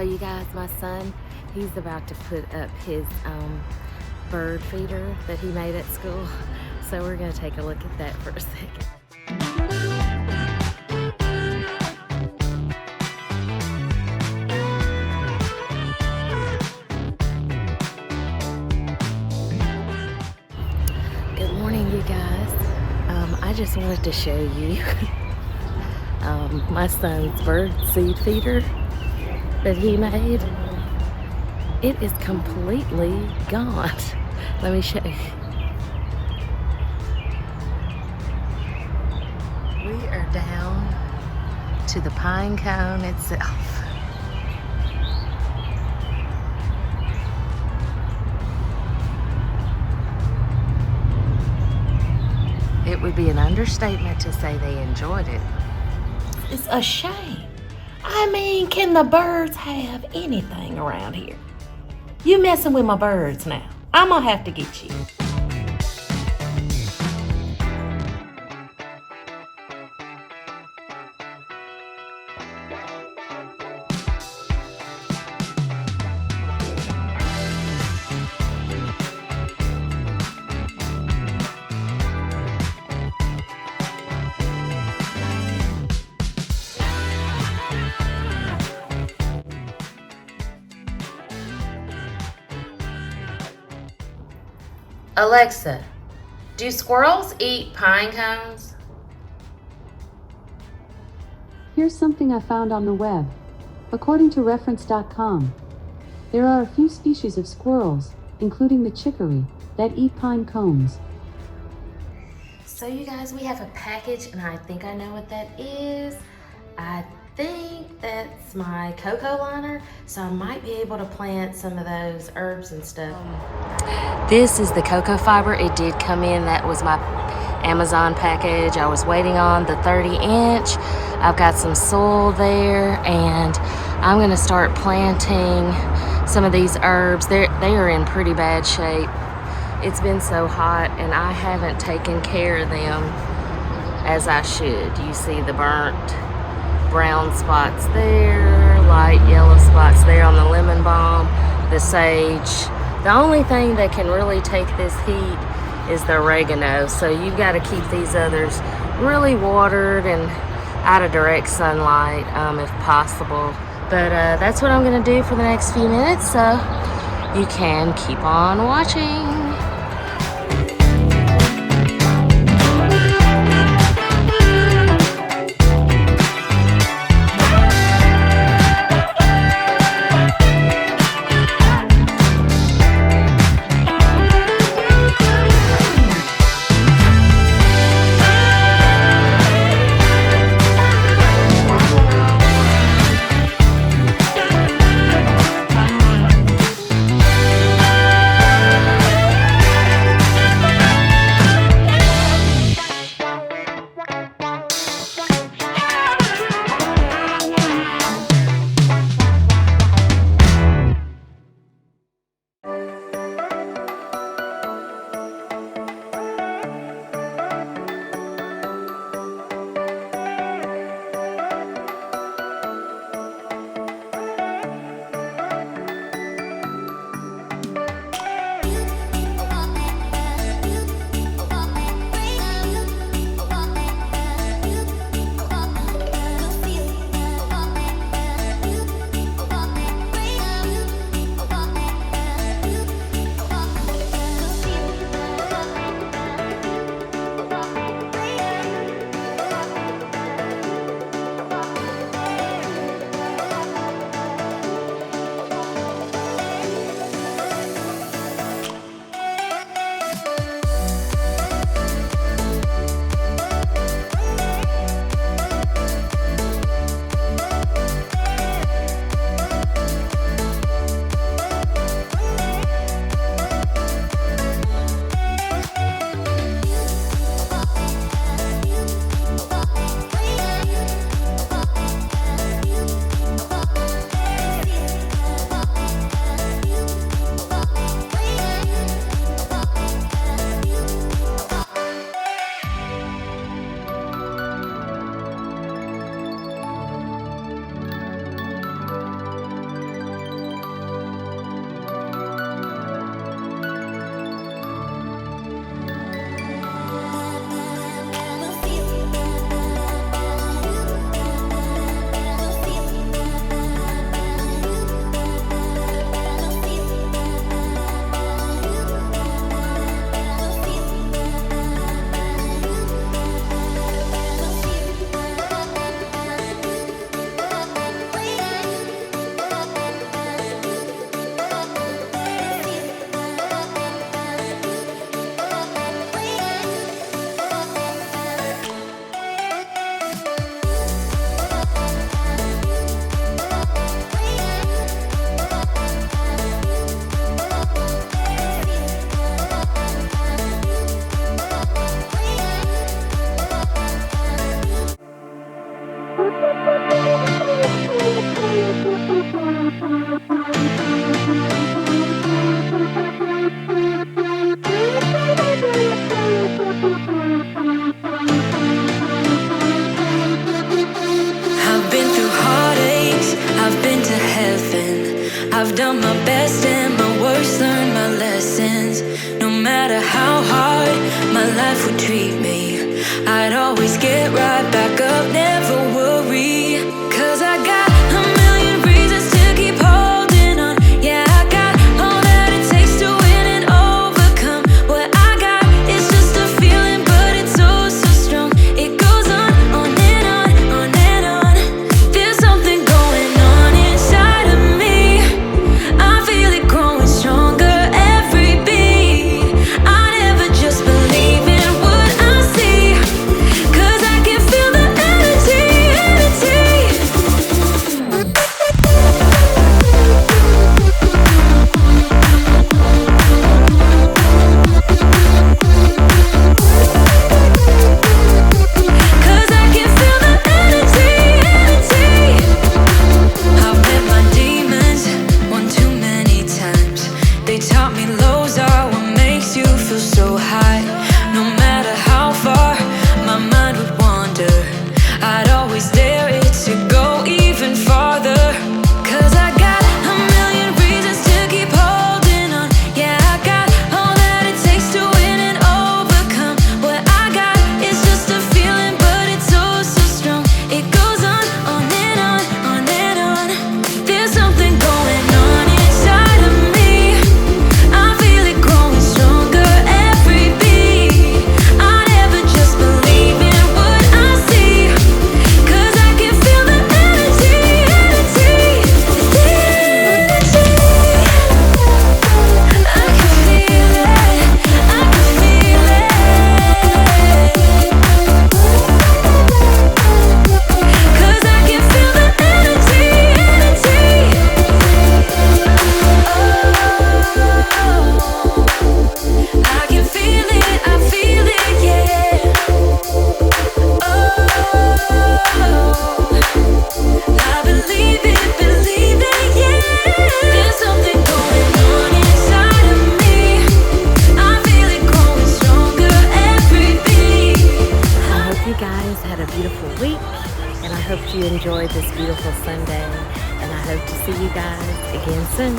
So you guys, my son, he's about to put up his bird feeder that he made at school. So we're gonna take a look at that for a second. Good morning, you guys. I just wanted to show you my son's bird seed feeder that he made. It is completely gone. Let me show you. We are down to the pine cone itself. It would be an understatement to say they enjoyed it. It's a shame. I mean, can the birds have anything around here? You messing with my birds now. I'm gonna have to get you. Alexa, do squirrels eat pine cones? Here's something I found on the web. According to reference.com, there are a few species of squirrels, including the chicory, that eat pine cones. So you guys, we have a package and I think I know what that is. I think that's my cocoa liner, so I might be able to plant some of those herbs and stuff. This is the cocoa fiber. It did come in. That was my Amazon package. I was waiting on the 30-inch. I've got some soil there, and I'm gonna start planting some of these herbs. They are in pretty bad shape. It's been so hot, and I haven't taken care of them as I should. You see the burnt brown spots there, light yellow spots there on the lemon balm, the sage. The only thing that can really take this heat is the oregano, so you've got to keep these others really watered and out of direct sunlight if possible. But that's what I'm going to do for the next few minutes, so you can keep on watching. I've done my best and my worst, learned my lessons. No matter how hard my life would treat me, I'd always get right back up, never worry. 'Cause I got a million reasons to keep holding on. Yeah, I got all that it takes to win and overcome. What I got is just a feeling, but it's oh so strong. It goes on and on, on and on. There's something going on inside of me. I feel it growing stronger every beat. I never just believe in what I see, 'cause I can feel the energy, energy. Cause I can feel the energy, energy. I've met my demons one too many times. They taught me lows are what makes you feel so high. No matter how far my mind would wander, I'd always dare it to go even farther. 'Cause I got a million reasons to keep holding on. Yeah, I got all that it takes to win and overcome. What I got is just a feeling, but it's oh so strong. It goes on and on, on and on. There's something going on inside of me. I feel it growing stronger every beat. I never just believe in what I see, 'cause I can feel the energy, energy, the energy. I can feel it, I can feel it. 'Cause I can feel the energy, energy. Oh, I can feel it, I feel it, yeah. Oh, I believe it, yeah. There's something going on inside of me. I feel it growing stronger every beat. I hope you guys had a beautiful week, and I hope you enjoyed this beautiful Sunday, and I hope to see you guys again soon.